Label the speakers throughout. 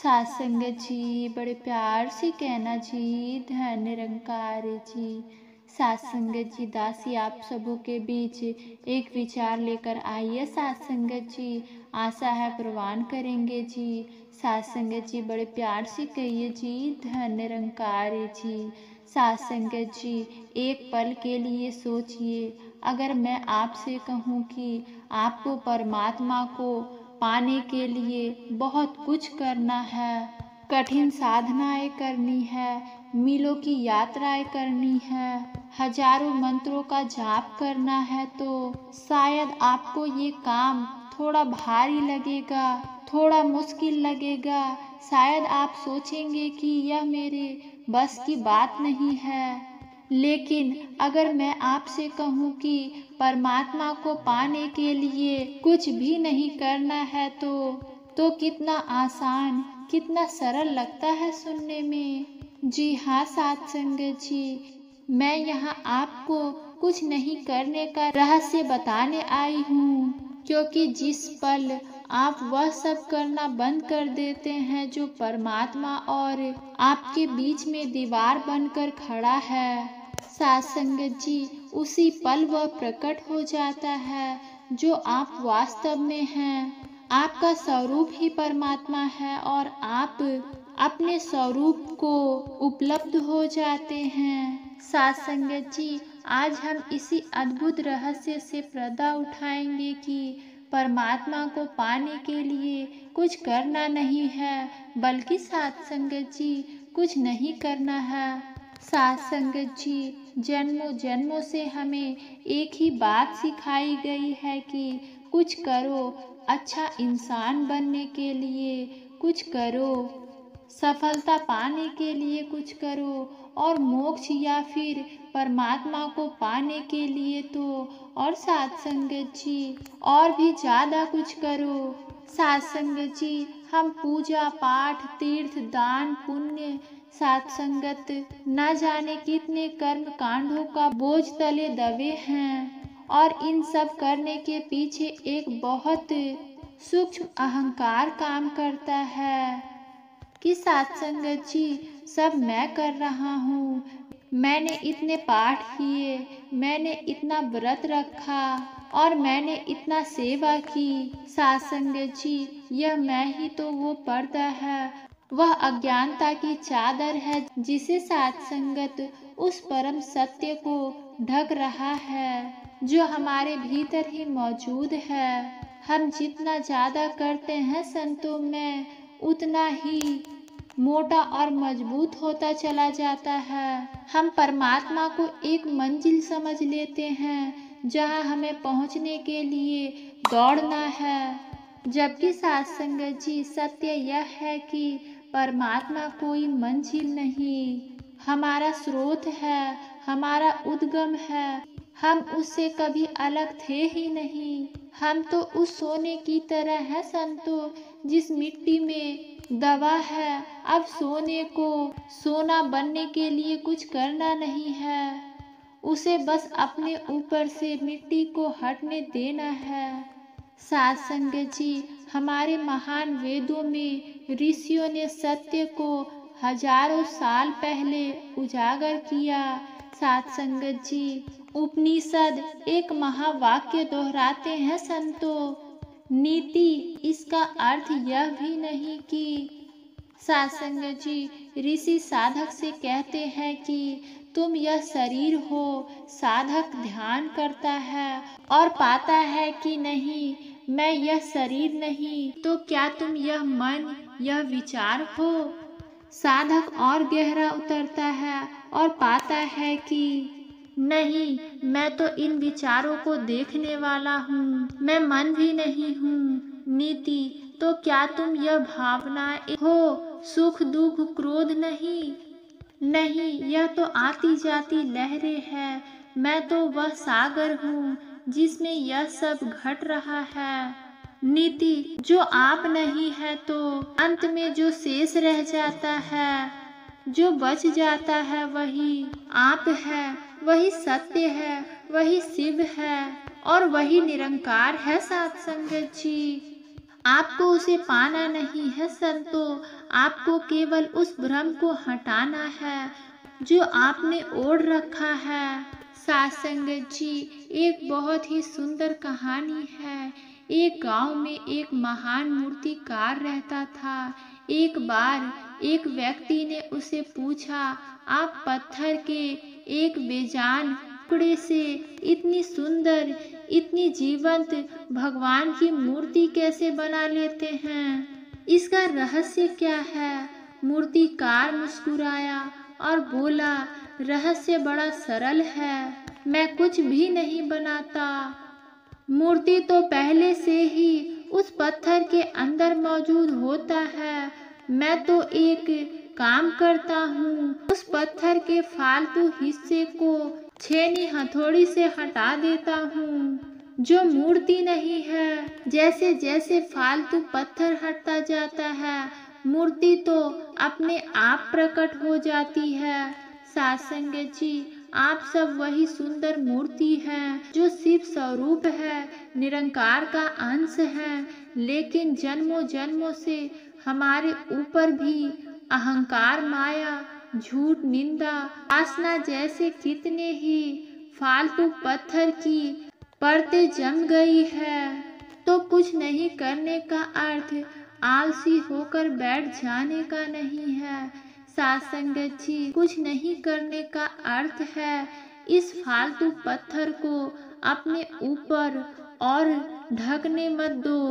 Speaker 1: साथ संगत जी, बड़े प्यार से कहना जी, धन निरंकार जी। साथ संगत जी, दासी आप सबों के बीच एक विचार लेकर आई है। साथ संगत जी, आशा है प्रवान करेंगे जी। साथ संगत जी, बड़े प्यार से कहिए जी, धन निरंकार जी। साथ संगत जी, एक पल के लिए सोचिए, अगर मैं आपसे कहूँ कि आपको परमात्मा को पाने के लिए बहुत कुछ करना है, कठिन साधनाएं करनी है, मीलों की यात्राएं करनी है, हजारों मंत्रों का जाप करना है, तो शायद आपको ये काम थोड़ा भारी लगेगा, थोड़ा मुश्किल लगेगा। शायद आप सोचेंगे कि यह मेरे बस की बात नहीं है। लेकिन अगर मैं आपसे कहूँ कि परमात्मा को पाने के लिए कुछ भी नहीं करना है, तो कितना आसान, कितना सरल लगता है सुनने में। जी हाँ साथ संगत जी, मैं यहाँ आपको कुछ नहीं करने का रहस्य बताने आई हूँ, क्योंकि जिस पल आप वह सब करना बंद कर देते हैं जो परमात्मा और आपके बीच में दीवार बनकर खड़ा है, साथ संगत जी, उसी पल वह प्रकट हो जाता है जो आप वास्तव में हैं। आपका स्वरूप ही परमात्मा है और आप अपने स्वरूप को उपलब्ध हो जाते हैं। साथ संगत जी, आज हम इसी अद्भुत रहस्य से पर्दा उठाएंगे कि परमात्मा को पाने के लिए कुछ करना नहीं है, बल्कि साथ संगत जी, कुछ नहीं करना है। साथ संगत जी, जन्मों जन्मों से हमें एक ही बात सिखाई गई है कि कुछ करो, अच्छा इंसान बनने के लिए कुछ करो, सफलता पाने के लिए कुछ करो, और मोक्ष या फिर परमात्मा को पाने के लिए तो और साथ संगत जी और भी ज़्यादा कुछ करो। साथ संगत जी, हम पूजा पाठ, तीर्थ, दान, पुण्य, साथ संगत न जाने कितने कर्म कांडों का बोझ तले दबे हैं, और इन सब करने के पीछे एक बहुत सूक्ष्म अहंकार काम करता है कि साथ संगत जी, सब मैं कर रहा हूँ, मैंने इतने पाठ किए, मैंने इतना व्रत रखा और मैंने इतना सेवा की। साथ संगत जी, यह मैं ही तो वो पर्दा है, वह अज्ञानता की चादर है जिसे साथ संगत उस परम सत्य को ढक रहा है जो हमारे भीतर ही मौजूद है। हम जितना ज़्यादा करते हैं संतों में, उतना ही मोटा और मजबूत होता चला जाता है। हम परमात्मा को एक मंजिल समझ लेते हैं जहां हमें पहुंचने के लिए दौड़ना है, जबकि साथ संगत जी, सत्य यह है कि परमात्मा कोई मंजिल नहीं, हमारा स्रोत है, हमारा उद्गम है। हम उससे कभी अलग थे ही नहीं। हम तो उस सोने की तरह है संतों, जिस मिट्टी में दवा है। अब सोने को सोना बनने के लिए कुछ करना नहीं है, उसे बस अपने ऊपर से मिट्टी को हटने देना है। साथ संगत जी, हमारे महान वेदों में ऋषियों ने सत्य को हजारों साल पहले उजागर किया। साथ संगत जी, उपनिषद एक महावाक्य दोहराते हैं संतों, नीति। इसका अर्थ यह भी नहीं कि साथ संगत जी, ऋषि साधक से कहते हैं कि तुम यह शरीर हो। साधक ध्यान करता है और पाता है कि नहीं, मैं यह शरीर नहीं, तो क्या तुम यह मन, यह विचार हो। साधक और गहरा उतरता है और पाता है कि नहीं, मैं तो इन विचारों को देखने वाला हूँ, मैं मन भी नहीं हूँ। नीति, तो क्या तुम यह भावनाएं हो, सुख दुख क्रोध नहीं। नहीं, यह तो आती जाती लहरें हैं, मैं तो वह सागर हूँ जिसमें यह सब घट रहा है। नीति, जो आप नहीं है तो अंत में जो शेष रह जाता है, जो बच जाता है, वही आप है, वही सत्य है, वही शिव है और वही निरंकार है। साथ संगत जी, आपको उसे पाना नहीं है संतों, आपको केवल उस भ्रम को हटाना है जो आपने ओढ़ रखा है। साथ संगत जी, एक बहुत ही सुंदर कहानी है। एक गांव में एक महान मूर्तिकार रहता था। एक बार एक व्यक्ति ने उसे पूछा, आप पत्थर के एक बेजान टुकड़े से इतनी सुंदर, इतनी जीवंत भगवान की मूर्ति कैसे बना लेते हैं? इसका रहस्य क्या है? मूर्तिकार मुस्कुराया और बोला, रहस्य बड़ा सरल है, मैं कुछ भी नहीं बनाता। मूर्ति तो पहले से ही उस पत्थर के अंदर मौजूद होता है। मैं तो एक काम करता हूँ, उस पत्थर के फालतू हिस्से को छेनी हथौड़ी से हटा देता हूँ, जो मूर्ति नहीं है। जैसे जैसे फालतू पत्थर हटता जाता है, मूर्ति तो अपने आप प्रकट हो जाती है। साथ संगत जी, आप सब वही सुंदर मूर्ति हैं जो शिव स्वरूप है, निरंकार का अंश है। लेकिन जन्मों जन्मों से हमारे ऊपर भी अहंकार, माया, झूठ, निंदा, वासना जैसे कितने ही फालतू पत्थर की परतें जम गई है। तो कुछ नहीं करने का अर्थ आलसी होकर बैठ जाने का नहीं है। साथ संगत जी, कुछ नहीं करने का अर्थ है इस फालतू पत्थर को अपने ऊपर और ढकने मत दो,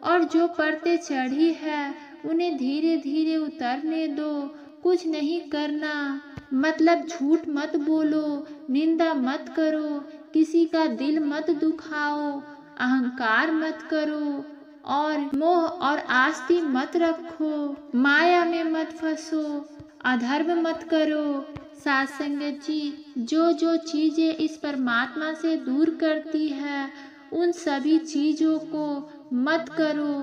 Speaker 1: और जो परतें चढ़ी है उन्हें धीरे धीरे उतरने दो। कुछ नहीं करना मतलब झूठ मत बोलो, निंदा मत करो, किसी का दिल मत दुखाओ, अहंकार मत करो, और मोह और आस्ती मत रखो, माया में मत फंसो, अधर्म मत करो। साथ संगत जी, जो चीजें इस परमात्मा से दूर करती है, उन सभी चीजों को मत करो।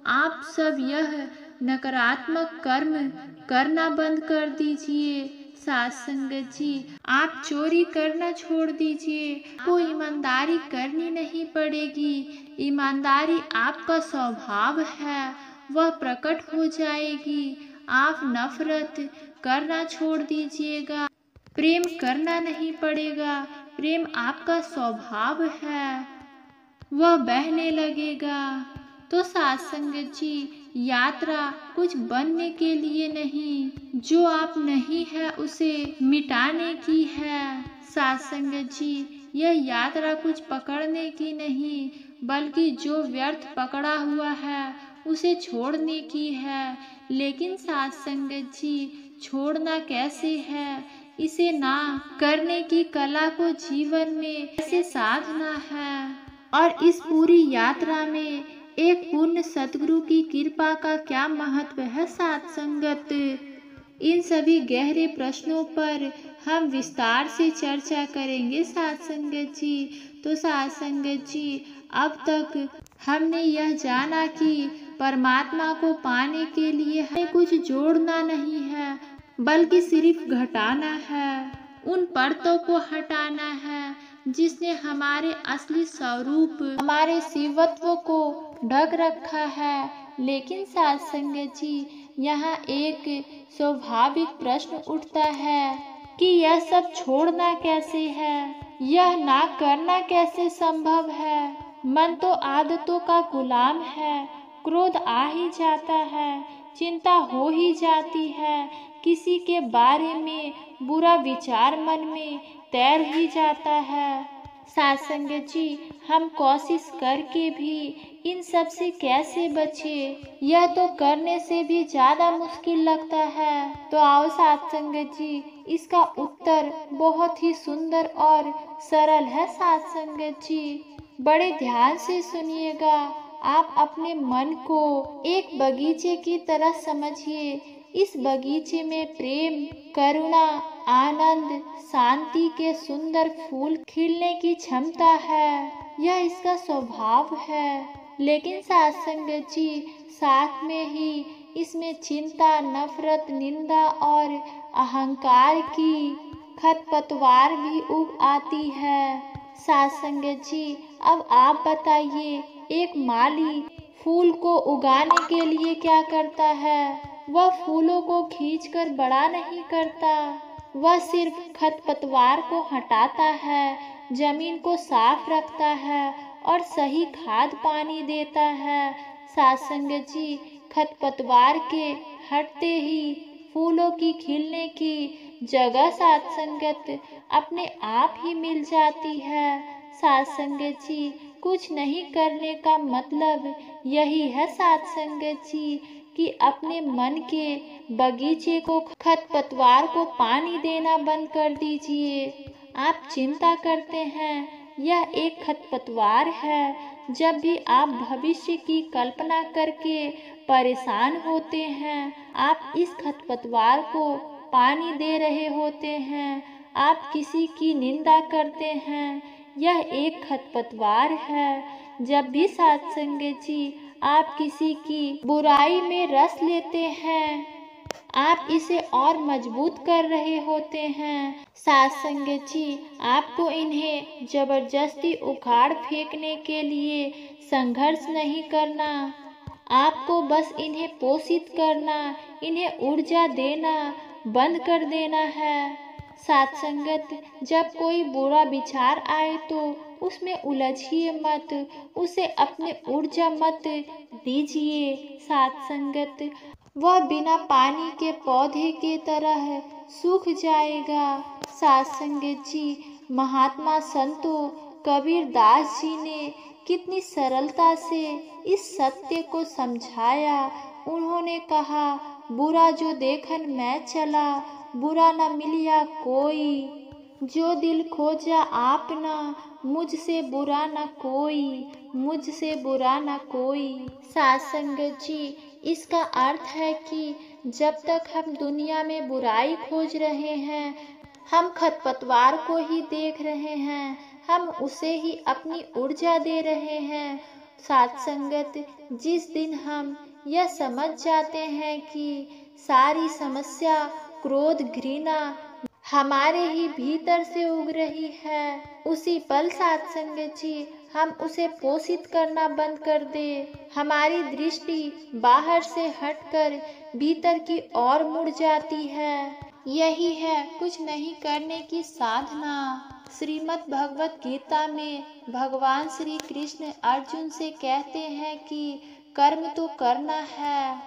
Speaker 1: आप सब यह नकारात्मक कर्म करना बंद कर दीजिए। साथ संगत जी, आप चोरी करना छोड़ दीजिए। आपको ईमानदारी करनी नहीं पड़ेगी। ईमानदारी आपका स्वभाव है, वह प्रकट हो जाएगी। आप नफरत करना छोड़ दीजिएगा। प्रेम करना नहीं पड़ेगा। प्रेम आपका स्वभाव है, वह बहने लगेगा। तो साथ संगत जी, यात्रा कुछ बनने के लिए नहीं, जो आप नहीं है उसे मिटाने की है। साथ संगत जी, यह यात्रा कुछ पकड़ने की नहीं, बल्कि जो व्यर्थ पकड़ा हुआ है उसे छोड़ने की है। लेकिन साथ संगत जी, छोड़ना कैसे है? इसे ना करने की कला को जीवन में कैसे साधना है? और इस पूरी यात्रा में एक पूर्ण सतगुरु की कृपा का क्या महत्व है? साथ संगत, इन सभी गहरे प्रश्नों पर हम विस्तार से चर्चा करेंगे साथ संगत जी। तो साथ संगत जी, अब तक हमने यह जाना कि परमात्मा को पाने के लिए हमें कुछ जोड़ना नहीं है, बल्कि सिर्फ घटाना है। उन परतों को हटाना है जिसने हमारे असली स्वरूप, हमारे शिवत्व को ढक रखा है। लेकिन साथ संगत जी, यहाँ एक स्वाभाविक प्रश्न उठता है कि यह सब छोड़ना कैसे है? यह ना करना कैसे संभव है? मन तो आदतों का गुलाम है। क्रोध आ ही जाता है, चिंता हो ही जाती है, किसी के बारे में बुरा विचार मन में तैर ही जाता है। साथ संगत जी, हम कोशिश करके भी इन सब से कैसे बचे? यह तो करने से भी ज्यादा मुश्किल लगता है। तो आओ साथ संगत जी, इसका उत्तर बहुत ही सुंदर और सरल है। साथ संगत जी, बड़े ध्यान से सुनिएगा। आप अपने मन को एक बगीचे की तरह समझिए। इस बगीचे में प्रेम, करुणा, आनंद, शांति के सुंदर फूल खिलने की क्षमता है। यह इसका स्वभाव है। लेकिन साथ संगत जी, साथ में ही इसमें चिंता, नफरत, निंदा और अहंकार की खरपतवार भी उग आती है। साथ संगत जी, अब आप बताइए, एक माली फूल को उगाने के लिए क्या करता है? वह फूलों को खींचकर बड़ा नहीं करता, वह सिर्फ खरपतवार को हटाता है, जमीन को साफ रखता है और सही खाद पानी देता है। साथ संगत जी, खरपतवार के हटते ही फूलों की खिलने की जगह साथ संगत अपने आप ही मिल जाती है। साथ संगत जी, कुछ नहीं करने का मतलब यही है साथ संगत जी कि अपने मन के बगीचे को, खरपतवार को पानी देना बंद कर दीजिए। आप चिंता करते हैं, यह एक खरपतवार है। जब भी आप भविष्य की कल्पना करके परेशान होते हैं, आप इस खरपतवार को पानी दे रहे होते हैं। आप किसी की निंदा करते हैं, यह एक खरपतवार है। जब भी साथ संगत जी आप किसी की बुराई में रस लेते हैं, आप इसे और मजबूत कर रहे होते हैं। साथ संगत जी, आपको इन्हें जबरदस्ती उखाड़ फेंकने के लिए संघर्ष नहीं करना, आपको बस इन्हें पोषित करना, इन्हें ऊर्जा देना बंद कर देना है। साथ संगत, जब कोई बुरा विचार आए तो उसमें उलझिए मत, उसे अपने ऊर्जा मत दीजिए। साथ संगत, वह बिना पानी के पौधे के तरह सूख जाएगा। साथ संगत जी, महात्मा संतों कबीर दास जी ने कितनी सरलता से इस सत्य को समझाया। उन्होंने कहा, बुरा जो देखन मैं चला, बुरा न मिलिया कोई, जो दिल खोजा आपना, मुझसे बुरा न कोई, मुझसे बुरा न कोई। साथ संगत जी, इसका अर्थ है कि जब तक हम दुनिया में बुराई खोज रहे हैं, हम खरपतवार को ही देख रहे हैं, हम उसे ही अपनी ऊर्जा दे रहे हैं। साथ संगत, जिस दिन हम यह समझ जाते हैं कि सारी समस्या, क्रोध, घृणा हमारे ही भीतर से उग रही है, उसी पल साथ संगत जी हम उसे पोषित करना बंद कर दे। हमारी दृष्टि बाहर से हटकर भीतर की ओर मुड़ जाती है। यही है कुछ नहीं करने की साधना। श्रीमद् भगवत गीता में भगवान श्री कृष्ण अर्जुन से कहते हैं कि कर्म तो करना है,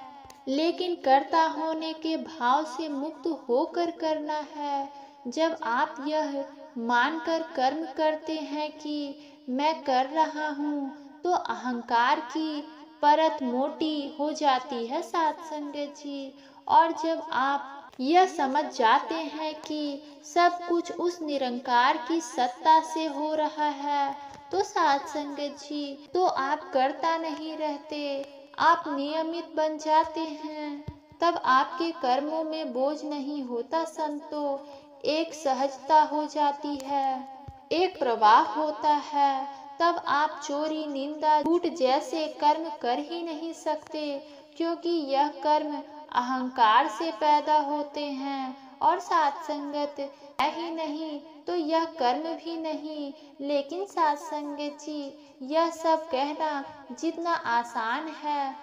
Speaker 1: लेकिन कर्ता होने के भाव से मुक्त होकर करना है। जब आप यह मानकर कर्म करते हैं कि मैं कर रहा हूँ, तो अहंकार की परत मोटी हो जाती है साथ संगत जी। और जब आप यह समझ जाते हैं कि सब कुछ उस निरंकार की सत्ता से हो रहा है, तो साथ संगत जी, तो आप कर्ता नहीं रहते, आप नियमित बन जाते हैं। तब आपके कर्मों में बोझ नहीं होता संतो, एक सहजता हो जाती है, एक प्रवाह होता है। तब आप चोरी, निंदा, झूठ जैसे कर्म कर ही नहीं सकते, क्योंकि यह कर्म अहंकार से पैदा होते हैं। और साथ संगत ही नहीं तो यह कर्म भी नहीं। लेकिन साथ संगत जी, यह सब कहना जितना आसान है,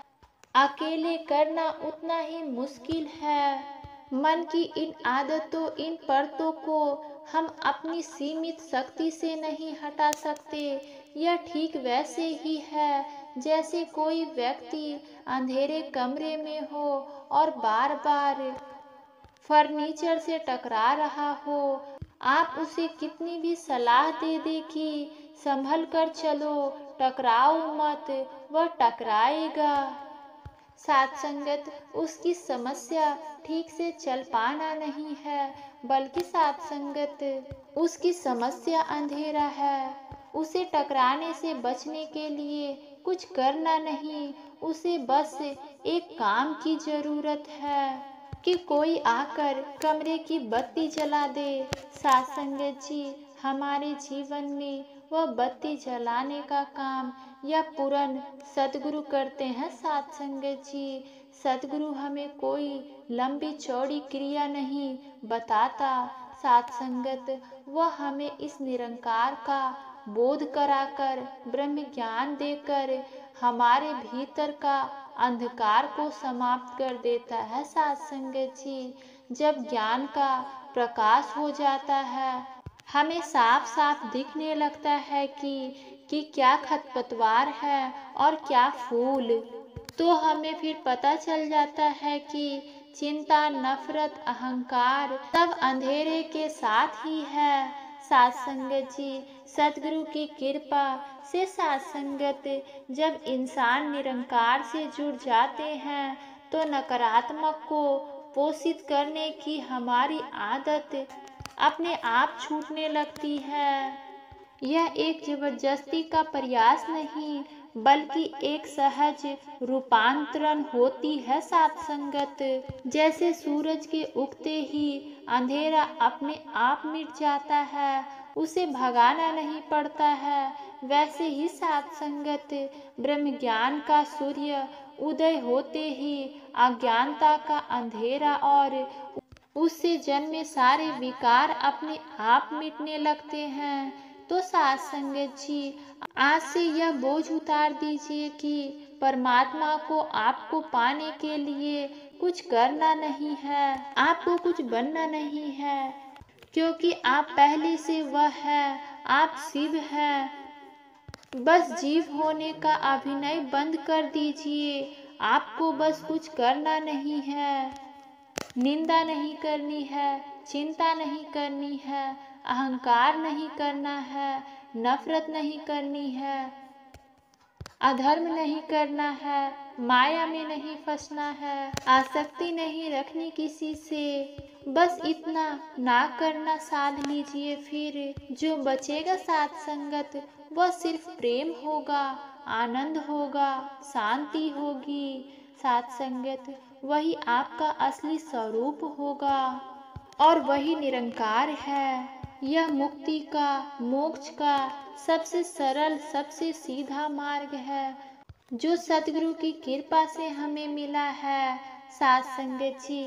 Speaker 1: अकेले करना उतना ही मुश्किल है। मन की इन आदतों, इन परतों को हम अपनी सीमित शक्ति से नहीं हटा सकते। यह ठीक वैसे ही है जैसे कोई व्यक्ति अंधेरे कमरे में हो और बार बार फर्नीचर से टकरा रहा हो। आप उसे कितनी भी सलाह दे दे कि संभल कर चलो, टकराओ मत, वह टकराएगा। साथ संगत, उसकी समस्या ठीक से चल पाना नहीं है, बल्कि साथ संगत उसकी समस्या अंधेरा है। उसे टकराने से बचने के लिए कुछ करना नहीं, उसे बस एक काम की जरूरत है कि कोई आकर कमरे की बत्ती जला दे। साथ संगत जी, हमारे जीवन में वह बत्ती जलाने का काम या पूर्ण सतगुरु करते हैं। साथ संगत जी, सतगुरु हमें कोई लंबी चौड़ी क्रिया नहीं बताता। साथ संगत, वह हमें इस निरंकार का बोध कराकर, ब्रह्म ज्ञान देकर हमारे भीतर का अंधकार को समाप्त कर देता है साध संगत जी। जब ज्ञान का प्रकाश हो जाता है, हमें साफ साफ दिखने लगता है कि क्या खरपतवार है और क्या फूल। तो हमें फिर पता चल जाता है कि चिंता, नफरत, अहंकार सब अंधेरे के साथ ही है। साध संगत जी, सतगुरु की कृपा से साध संगत, जब इंसान निरंकार से जुड़ जाते हैं तो नकारात्मक को पोषित करने की हमारी आदत अपने आप छूटने लगती है। यह एक जबरदस्ती का प्रयास नहीं, बल्कि एक सहज रूपांतरण होती है साध संगत। जैसे सूरज के उगते ही अंधेरा अपने आप मिट जाता है, उसे भगाना नहीं पड़ता है, वैसे ही साध संगत ब्रह्म ज्ञान का सूर्य उदय होते ही अज्ञानता का अंधेरा और उससे जन्मे सारे विकार अपने आप मिटने लगते हैं। तो साध संगत जी, आज से यह बोझ उतार दीजिए कि परमात्मा को आपको पाने के लिए कुछ करना नहीं है, आपको कुछ बनना नहीं है, क्योंकि आप पहले से वह है, आप शिव हैं। बस जीव होने का अभिनय बंद कर दीजिए। आपको बस कुछ करना नहीं है, निंदा नहीं करनी है, चिंता नहीं करनी है, अहंकार नहीं करना है, नफरत नहीं करनी है, अधर्म नहीं करना है, माया में नहीं फंसना है, आसक्ति नहीं रखनी किसी से। बस इतना ना करना साध लीजिए, फिर जो बचेगा साध संगत वह सिर्फ प्रेम होगा, आनंद होगा, शांति होगी। साध संगत वही आपका असली स्वरूप होगा और वही निरंकार है। यह मुक्ति का, मोक्ष का सबसे सरल, सबसे सीधा मार्ग है, जो सतगुरु की कृपा से हमें मिला है। साध संगत जी,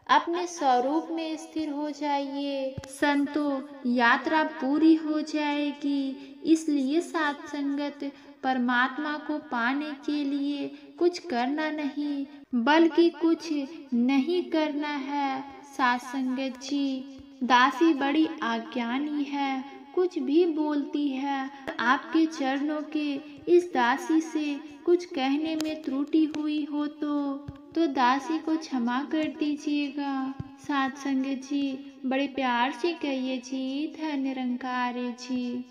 Speaker 1: अपने स्वरूप में स्थिर हो जाइए, संतो यात्रा पूरी हो जाएगी। इसलिए साध संगत, परमात्मा को पाने के लिए कुछ करना नहीं, बल्कि कुछ नहीं करना है। साध संगत जी, दासी बड़ी अज्ञानी है, कुछ भी बोलती है। आपके चरणों के इस दासी से कुछ कहने में त्रुटि हुई हो तो दासी को क्षमा कर दीजिएगा। साध संगत जी, बड़े प्यार से कहिए जी, धन्य निरंकार जी।